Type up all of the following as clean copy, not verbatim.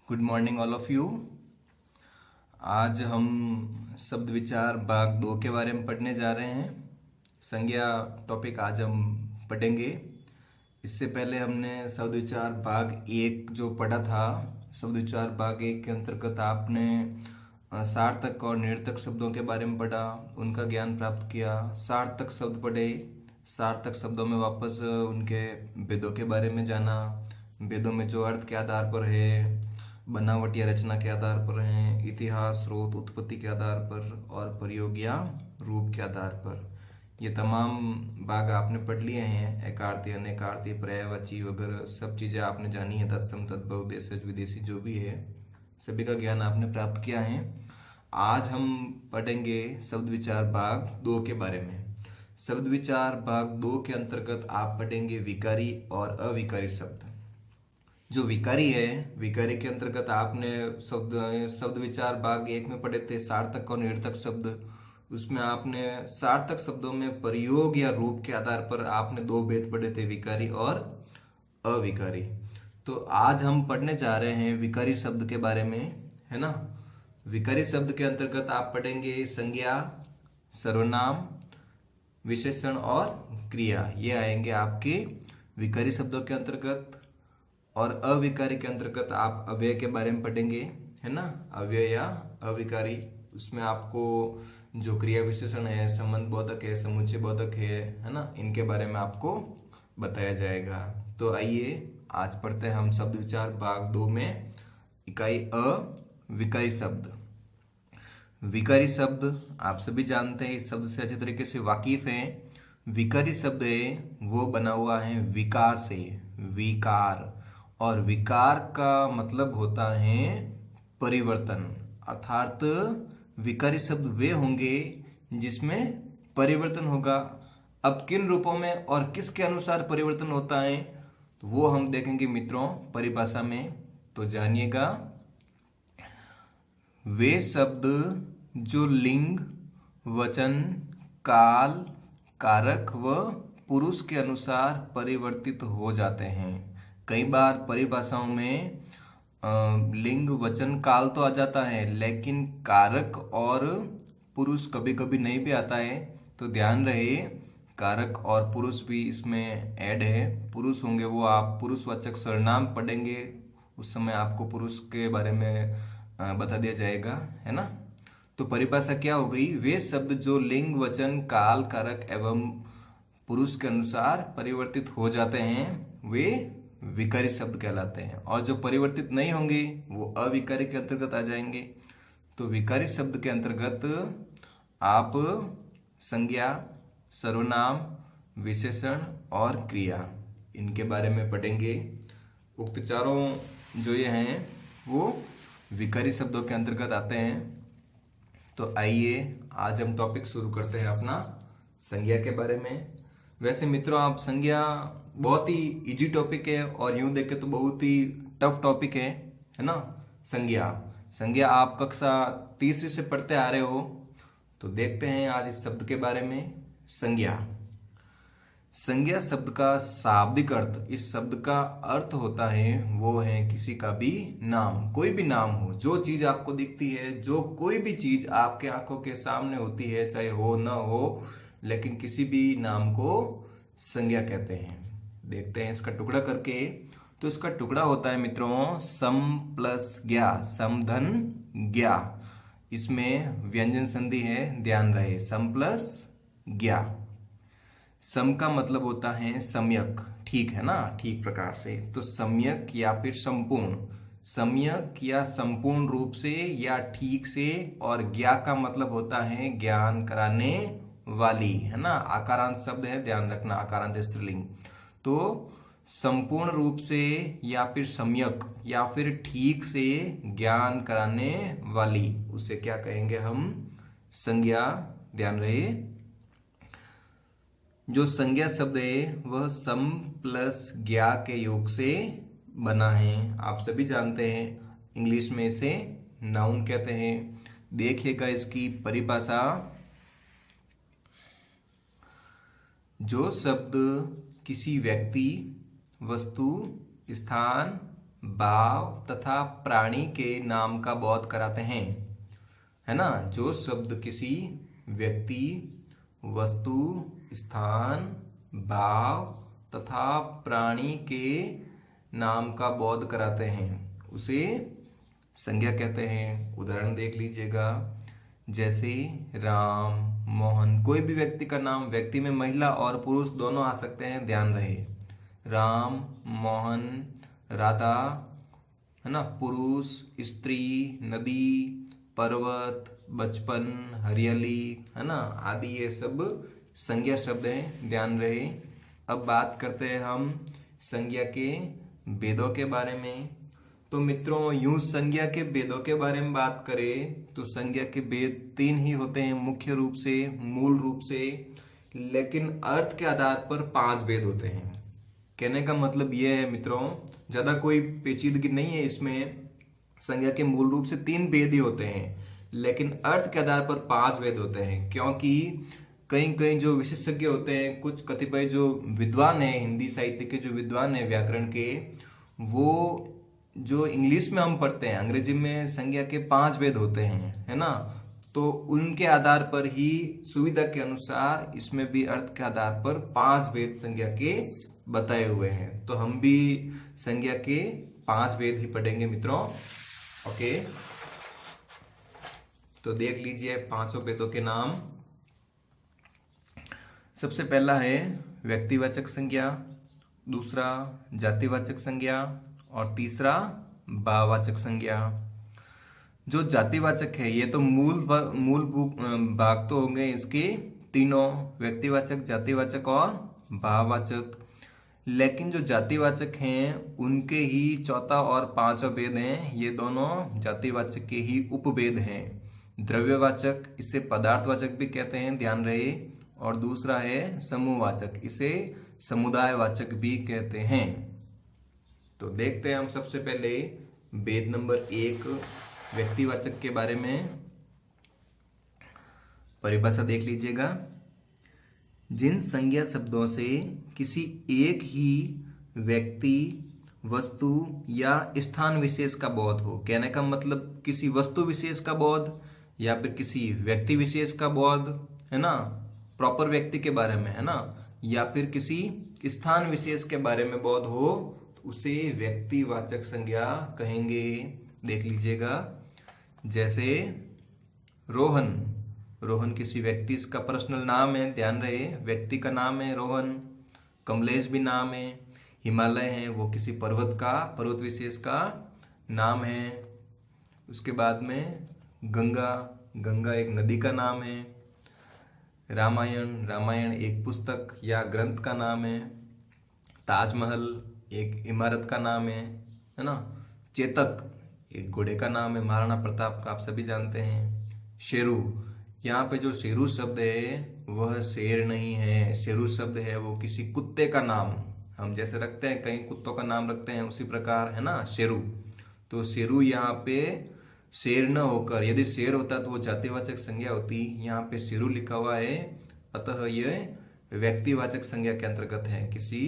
Good morning all of you. आज हम शब्द विचार भाग 2 के बारे में पढ़ने जा रहे हैं। संज्ञा टॉपिक आज हम पढ़ेंगे। इससे पहले हमने शब्द विचार भाग 1 जो पढ़ा था। शब्द विचार भाग 1 के अंतर्गत आपने सार्थक और निरर्थक शब्दों के बारे में पढ़ा, उनका ज्ञान प्राप्त किया। सार्थक शब्द पढ़े, सार्थक शब्दों में वापस उनके भेदों के बारे में जाना, वेदों में जो अर्थ के आधार पर है, बनावट या रचना के आधार पर है, इतिहास, स्रोत, उत्पत्ति के आधार पर और प्रयोग या रूप के आधार पर। ये तमाम भाग आपने पढ़ लिए हैं। एकार्थी, अनेकार्थी, पर्यायवाची वगैरह सब चीज़ें आपने जानी है। तत्सम, तद्भव, देशज, विदेशी जो भी है सभी का ज्ञान आपने प्राप्त किया है। आज हम पढ़ेंगे शब्द विचार भाग 2 के बारे में। शब्द विचार भाग 2 के अंतर्गत आप पढ़ेंगे विकारी और अविकारी शब्द। जो विकारी है, विकारी के अंतर्गत आपने शब्द विचार भाग 1 में पढ़े थे सार्थक और निरर्थक शब्द। उसमें आपने सार्थक शब्दों में प्रयोग या रूप के आधार पर आपने 2 भेद पढ़े थे, विकारी और अविकारी। तो आज हम पढ़ने जा रहे हैं विकारी शब्द के बारे में, है ना। विकारी शब्द के अंतर्गत आप पढ़ेंगे संज्ञा, सर्वनाम, विशेषण और क्रिया। ये आएंगे आपके विकारी शब्दों के अंतर्गत। और अविकारी के अंतर्गत आप अव्यय के बारे में पढ़ेंगे, है ना। अव्यय या अविकारी, उसमें आपको जो क्रिया विशेषण है, संबंध बोधक है, समुच्चय बोधक है ना, इनके बारे में आपको बताया जाएगा। तो आइए आज पढ़ते हैं हम शब्द विचार भाग 2 में इकाई अविकारी शब्द। विकारी शब्द आप सभी जानते हैं, इस शब्द से अच्छी तरीके से वाकिफ हैं। विकारी शब्द है वो बना हुआ है विकार से, विकार। और विकार का मतलब होता है परिवर्तन, अर्थात विकारी शब्द वे होंगे जिसमें परिवर्तन होगा। अब किन रूपों में और किसके अनुसार परिवर्तन होता है तो वो हम देखेंगे मित्रों परिभाषा में। तो जानिएगा, वे शब्द जो लिंग, वचन, काल, कारक व पुरुष के अनुसार परिवर्तित हो जाते हैं। कई बार परिभाषाओं में लिंग, वचन, काल तो आ जाता है, लेकिन कारक और पुरुष कभी कभी नहीं भी आता है। तो ध्यान रहे, कारक और पुरुष भी इसमें ऐड है। पुरुष होंगे वो आप पुरुषवाचक सर्वनाम पढ़ेंगे, उस समय आपको पुरुष के बारे में बता दिया जाएगा, है ना। तो परिभाषा क्या हो गई, वे शब्द जो लिंग, वचन, काल, कारक एवं पुरुष के अनुसार परिवर्तित हो जाते हैं वे विकारी शब्द कहलाते हैं। और जो परिवर्तित नहीं होंगे वो अविकारी के अंतर्गत आ जाएंगे। तो विकारी शब्द के अंतर्गत आप संज्ञा, सर्वनाम, विशेषण और क्रिया, इनके बारे में पढ़ेंगे। उक्त चारों जो ये हैं वो विकारी शब्दों के अंतर्गत आते हैं। तो आइए आज हम टॉपिक शुरू करते हैं अपना संज्ञा के बारे में। वैसे मित्रों, आप संज्ञा बहुत ही इजी टॉपिक है और यूं देखें तो बहुत ही टफ टॉपिक है ना। संज्ञा आप कक्षा तीसरी से पढ़ते आ रहे हो। तो देखते हैं आज इस शब्द के बारे में। संज्ञा शब्द का शाब्दिक अर्थ, इस शब्द का अर्थ होता है वो है किसी का भी नाम, कोई भी नाम हो, जो चीज आपको दिखती है, जो कोई भी चीज आपके आंखों के सामने होती है, चाहे हो ना हो, लेकिन किसी भी नाम को संज्ञा कहते हैं। देखते हैं इसका टुकड़ा करके। तो इसका टुकड़ा होता है मित्रों सम प्लस ज्ञा, समधन ज्ञा। इसमें व्यंजन संधि है, ध्यान रहे, सम प्लस ज्ञा। सम का मतलब होता है सम्यक, ठीक है ना, ठीक प्रकार से। तो सम्यक या फिर संपूर्ण, सम्यक या संपूर्ण रूप से या ठीक से। और ज्ञा का मतलब होता है ज्ञान कराने वाली, है ना। आकारांत शब्द है, ध्यान रखना, आकारांत स्त्रीलिंग। तो संपूर्ण रूप से या फिर सम्यक या फिर ठीक से ज्ञान कराने वाली, उसे क्या कहेंगे हम, संज्ञा। ध्यान रहे, जो संज्ञा शब्द है वह सम प्लस ज्ञा के योग से बना है। आप सभी जानते हैं, इंग्लिश में इसे नाउन कहते हैं। देखिएगा इसकी परिभाषा, जो शब्द किसी व्यक्ति, वस्तु, स्थान, भाव तथा प्राणी के नाम का बोध कराते हैं, है ना। जो शब्द किसी व्यक्ति, वस्तु, स्थान, भाव तथा प्राणी के नाम का बोध कराते हैं उसे संज्ञा कहते हैं। उदाहरण देख लीजिएगा, जैसे राम, मोहन। कोई भी व्यक्ति का नाम, व्यक्ति में महिला और पुरुष दोनों आ सकते हैं, ध्यान रहे। राम, मोहन, राधा, है ना, पुरुष, स्त्री, नदी, पर्वत, बचपन, हरियाली, है ना, आदि ये सब संज्ञा शब्द हैं, ध्यान रहे। अब बात करते हैं हम संज्ञा के भेदों के बारे में। तो मित्रों, यूं संज्ञा के भेदों के बारे में बात करें तो संज्ञा के भेद 3 ही होते हैं मुख्य रूप से, मूल रूप से, लेकिन अर्थ के आधार पर 5 भेद होते हैं। कहने का मतलब यह है मित्रों, ज्यादा कोई पेचीदगी नहीं है इसमें। संज्ञा के मूल रूप से 3 भेद ही होते हैं, लेकिन अर्थ के आधार पर 5 भेद होते हैं, क्योंकि कई कई जो विशेषज्ञ होते हैं, कुछ कतिपय जो विद्वान है, हिंदी साहित्य के जो विद्वान है व्याकरण के, वो जो इंग्लिश में हम पढ़ते हैं, अंग्रेजी में संज्ञा के 5 भेद होते हैं, है ना। तो उनके आधार पर ही, सुविधा के अनुसार, इसमें भी अर्थ के आधार पर 5 भेद संज्ञा के बताए हुए हैं। तो हम भी संज्ञा के 5 भेद ही पढ़ेंगे मित्रों। ओके, तो देख लीजिए 5 भेदों के नाम। सबसे पहला है व्यक्तिवाचक संज्ञा, दूसरा जातिवाचक संज्ञा और तीसरा भाववाचक संज्ञा। जो जातिवाचक है, ये तो मूल भाग तो होंगे इसके तीनों, व्यक्तिवाचक, जातिवाचक और भाववाचक। लेकिन जो जातिवाचक हैं उनके ही चौथा और पांचवा भेद हैं, ये दोनों जातिवाचक के ही उपभेद हैं। द्रव्यवाचक, इसे पदार्थवाचक भी कहते हैं, ध्यान रहे। और दूसरा है समूहवाचक, इसे समुदायवाचक भी कहते हैं। तो देखते हैं हम सबसे पहले भेद नंबर 1 व्यक्तिवाचक के बारे में। परिभाषा देख लीजिएगा। जिन संज्ञा शब्दों से किसी एक ही व्यक्ति, वस्तु या स्थान विशेष का बोध हो, कहने का मतलब किसी वस्तु विशेष का बोध या फिर किसी व्यक्ति विशेष का बोध, है ना, प्रॉपर व्यक्ति के बारे में, है ना, या फिर किसी स्थान विशेष के बारे में बोध हो, तो उसे व्यक्तिवाचक संज्ञा कहेंगे। देख लीजिएगा, जैसे रोहन। रोहन किसी व्यक्ति का पर्सनल नाम है, ध्यान रहे, व्यक्ति का नाम है रोहन। कमलेश भी नाम है। हिमालय है, वो किसी पर्वत का, पर्वत विशेष का नाम है। उसके बाद में गंगा, गंगा एक नदी का नाम है। रामायण, रामायण एक पुस्तक या ग्रंथ का नाम है। ताजमहल एक इमारत का नाम है ना। चेतक एक घोड़े का नाम है, महाराणा प्रताप का, आप सभी जानते हैं। शेरू, यहाँ पे जो शेरू शब्द है वह शेर नहीं है, शेरू शब्द है वो किसी कुत्ते का नाम, हम जैसे रखते हैं कई कुत्तों का नाम रखते हैं उसी प्रकार, है ना, शेरू। तो शेरू यहाँ पे शेर न होकर, यदि शेर होता तो वो जातिवाचक संज्ञा होती, यहाँ पे शेरू लिखा हुआ है, अतः यह व्यक्तिवाचक संज्ञा के अंतर्गत है, किसी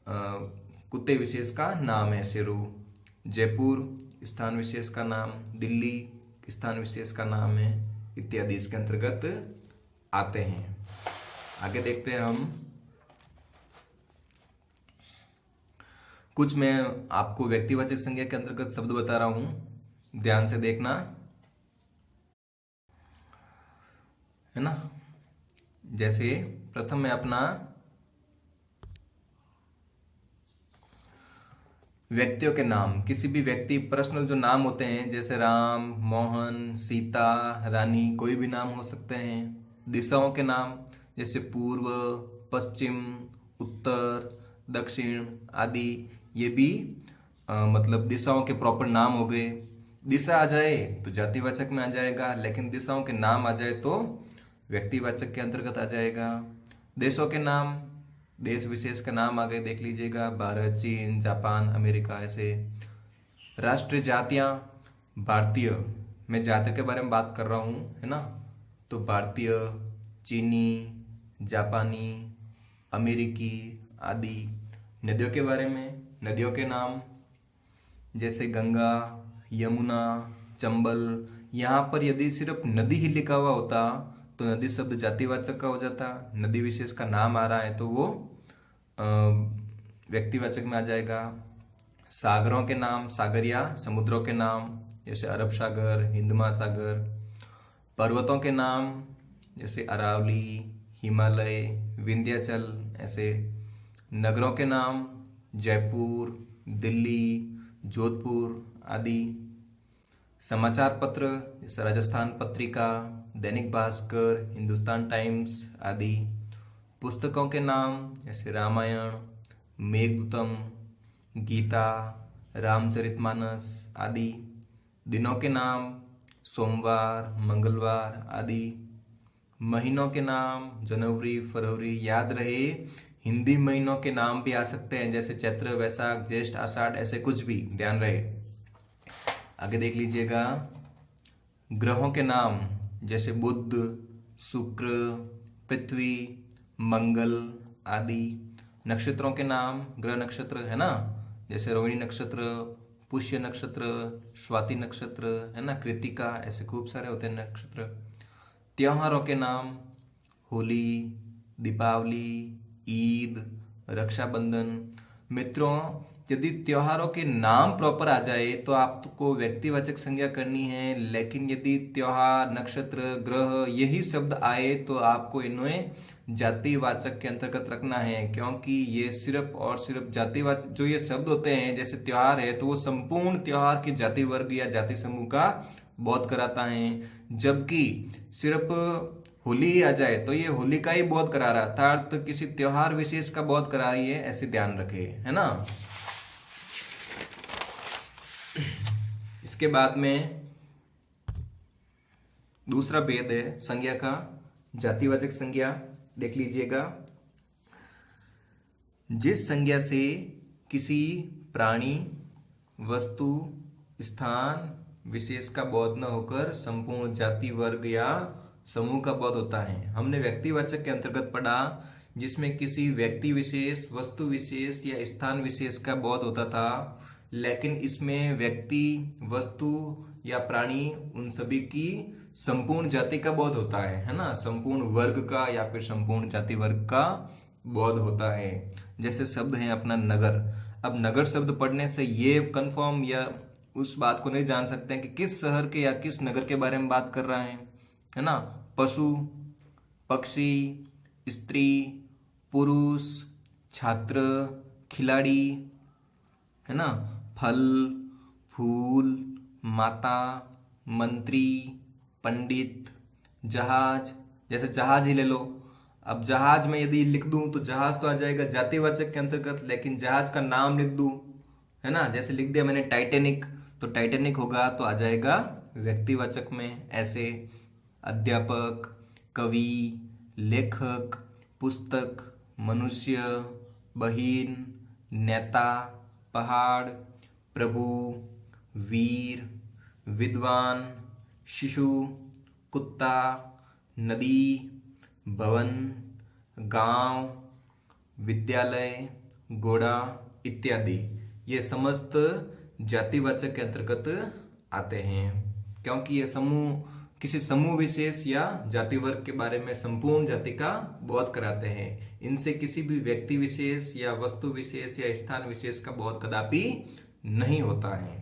कुत्ते विशेष का नाम है शेरू। जयपुर स्थान विशेष का नाम, दिल्ली स्थान विशेष का नाम है, इत्यादि इसके अंतर्गत आते हैं। आगे देखते हैं हम। कुछ मैं आपको व्यक्तिवाचक संज्ञा के अंतर्गत शब्द बता रहा हूं, ध्यान से देखना, है ना। जैसे प्रथम में अपना व्यक्तियों के नाम, किसी भी व्यक्ति पर्सनल जो नाम होते हैं, जैसे राम, मोहन, सीता, रानी, कोई भी नाम हो सकते हैं। दिशाओं के नाम, जैसे पूर्व, पश्चिम, उत्तर, दक्षिण आदि, ये भी मतलब दिशाओं के प्रॉपर नाम हो गए। दिशा आ जाए तो जातिवाचक में आ जाएगा, लेकिन दिशाओं के नाम आ जाए तो व्यक्तिवाचक के अंतर्गत आ जाएगा। देशों के नाम, देश विशेष का नाम आ गए, देख लीजिएगा, भारत, चीन, जापान, अमेरिका, ऐसे। राष्ट्रीय जातियां, भारतीय, मैं जातियों के बारे में बात कर रहा हूँ, है ना, तो भारतीय, चीनी, जापानी, अमेरिकी आदि। नदियों के बारे में, नदियों के नाम, जैसे गंगा, यमुना, चंबल। यहाँ पर यदि सिर्फ नदी ही लिखा हुआ होता तो नदी शब्द जातिवाचक का हो जाता। नदी विशेष का नाम आ रहा है तो वो अ, व्यक्तिवाचक में आ जाएगा। सागरों के नाम, सागर या समुद्रों के नाम, जैसे अरब सागर, हिंद महासागर। पर्वतों के नाम, जैसे अरावली, हिमालय, विंध्याचल, ऐसे। नगरों के नाम, जयपुर, दिल्ली, जोधपुर आदि। समाचार पत्र, जैसे राजस्थान पत्रिका, दैनिक भास्कर, हिंदुस्तान टाइम्स आदि। पुस्तकों के नाम, जैसे रामायण, मेघदूतम, गीता, रामचरितमानस आदि। दिनों के नाम, सोमवार, मंगलवार आदि। महीनों के नाम, जनवरी, फरवरी। याद रहे हिंदी महीनों के नाम भी आ सकते हैं, जैसे चैत्र, वैशाख, ज्येष्ठ, आषाढ़, ऐसे कुछ भी, ध्यान रहे। आगे देख लीजिएगा। ग्रहों के नाम, जैसे बुध, शुक्र, पृथ्वी, मंगल आदि। नक्षत्रों के नाम, ग्रह नक्षत्र है ना, जैसे रोहिणी नक्षत्र, पुष्य नक्षत्र, स्वाति नक्षत्र है ना, कृतिका, ऐसे खूब सारे होते हैं नक्षत्र। त्योहारों के नाम, होली, दीपावली, ईद, रक्षाबंधन। मित्रों, यदि त्योहारों के नाम प्रॉपर आ जाए तो आपको व्यक्तिवाचक संज्ञा करनी है, लेकिन यदि त्योहार, नक्षत्र, ग्रह यही शब्द आए तो आपको इन्हें जातिवाचक के अंतर्गत रखना है, क्योंकि ये सिर्फ और सिर्फ जातिवाचक जो ये शब्द होते हैं, जैसे त्योहार है तो वो संपूर्ण त्योहार की जाति वर्ग या जाति समूह का बोध कराता है, जबकि सिर्फ होली आ जाए तो ये होली का ही बोध करा रहा, अर्थात किसी त्योहार विशेष का बोध करा रही है, ऐसे ध्यान रखे, है ना। इसके बाद में दूसरा भेद है संज्ञा का, जातिवाचक संज्ञा। देख लीजिएगा। जिस संज्ञा से किसी प्राणी, वस्तु, स्थान विशेष का बोध न होकर संपूर्ण जाति, वर्ग या समूह का बोध होता है। हमने व्यक्तिवाचक के अंतर्गत पढ़ा जिसमें किसी व्यक्ति विशेष, वस्तु विशेष या स्थान विशेष का बोध होता था, लेकिन इसमें व्यक्ति, वस्तु या प्राणी उन सभी की संपूर्ण जाति का बोध होता है ना, संपूर्ण वर्ग का या फिर संपूर्ण जाति वर्ग का बोध होता है। जैसे शब्द है अपना नगर। अब नगर शब्द पढ़ने से ये कंफर्म या उस बात को नहीं जान सकते हैं कि किस शहर के या किस नगर के बारे में बात कर रहा है ना। पशु, पक्षी, स्त्री, पुरुष, छात्र, खिलाड़ी, है ना, फल, फूल, माता, मंत्री, पंडित, जहाज। जैसे जहाज ही ले लो। अब जहाज में यदि लिख दूं तो जहाज तो आ जाएगा जातिवाचक के अंतर्गत, लेकिन जहाज का नाम लिख दूं, है ना, जैसे लिख दिया मैंने टाइटैनिक, तो टाइटैनिक होगा तो आ जाएगा व्यक्तिवाचक में। ऐसे अध्यापक, कवि, लेखक, पुस्तक, मनुष्य, बहिन, नेता, पहाड़, प्रभु, वीर, विद्वान, शिशु, कुत्ता, नदी, भवन, गांव, विद्यालय, घोड़ा इत्यादि। ये समस्त जातिवाचक के अंतर्गत आते हैं, क्योंकि ये समूह किसी समूह विशेष या जाति वर्ग के बारे में संपूर्ण जाति का बोध कराते हैं। इनसे किसी भी व्यक्ति विशेष या वस्तु विशेष या स्थान विशेष का बोध कदापि नहीं होता है।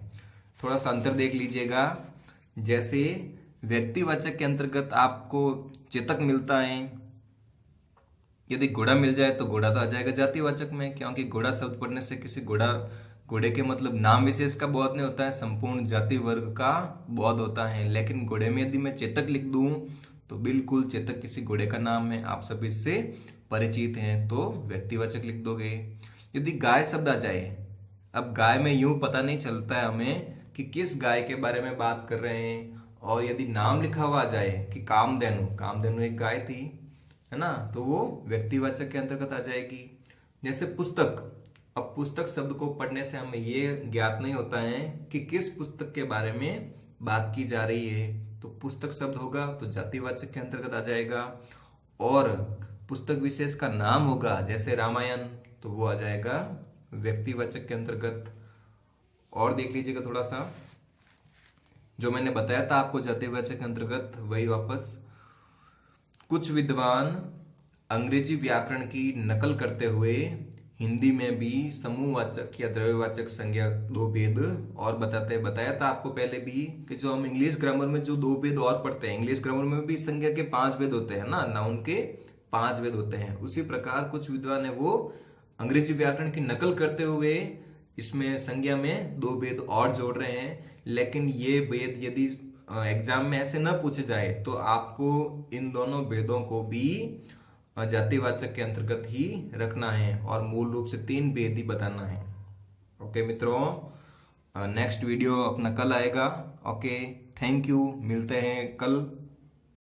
थोड़ा सा अंतर देख लीजिएगा। जैसे व्यक्तिवाचक के अंतर्गत आपको चेतक मिलता है, यदि घोड़ा मिल जाए तो घोड़ा तो आ जाएगा जातिवाचक में, क्योंकि घोड़ा शब्द पढ़ने से किसी घोड़े के मतलब नाम विशेष का बोध नहीं होता है, संपूर्ण जाति वर्ग का बोध होता है। लेकिन घोड़े में यदि मैं चेतक लिख दूं तो बिल्कुल चेतक किसी घोड़े का नाम है, आप सभी इससे परिचित हैं, तो व्यक्तिवाचक लिख दोगे। यदि गाय शब्द आ जाए, अब गाय में यूं पता नहीं चलता है हमें कि किस गाय के बारे में बात कर रहे हैं, और यदि नाम लिखा हुआ आ जाए कि कामधेनु एक गाय थी, है ना, तो वो व्यक्तिवाचक के अंतर्गत आ जाएगी। जैसे पुस्तक। अब पुस्तक शब्द को पढ़ने से हमें ये ज्ञात नहीं होता है कि किस पुस्तक के बारे में बात की जा रही है, तो पुस्तक शब्द होगा तो जातिवाचक के अंतर्गत आ जाएगा। और पुस्तक विशेष का नाम होगा, जैसे रामायण, तो वो आ जाएगा व्यक्तिवाचक के अंतर्गत। और देख लीजिएगा थोड़ा सा, जो मैंने बताया था आपको जातिवाचक के अंतर्गत वही वापस। कुछ विद्वान अंग्रेजी व्याकरण की नकल करते हुए हिंदी में भी समूहवाचक या द्रव्यवाचक संज्ञा दो भेद और बताया था आपको पहले भी कि जो हम इंग्लिश ग्रामर में जो दो भेद और पढ़ते हैं, इंग्लिश ग्रामर में भी संज्ञा के 5 भेद होते हैं ना, नाउन के 5 भेद होते हैं। उसी प्रकार कुछ विद्वान है वो अंग्रेजी व्याकरण की नकल करते हुए इसमें संज्ञा में 2 भेद और जोड़ रहे हैं। लेकिन ये भेद यदि एग्जाम में ऐसे न पूछे जाए तो आपको इन दोनों भेदों को भी जातिवाचक के अंतर्गत ही रखना है और मूल रूप से 3 भेद ही बताना है। ओके मित्रों, नेक्स्ट वीडियो अपना कल आएगा। ओके, थैंक यू, मिलते हैं कल।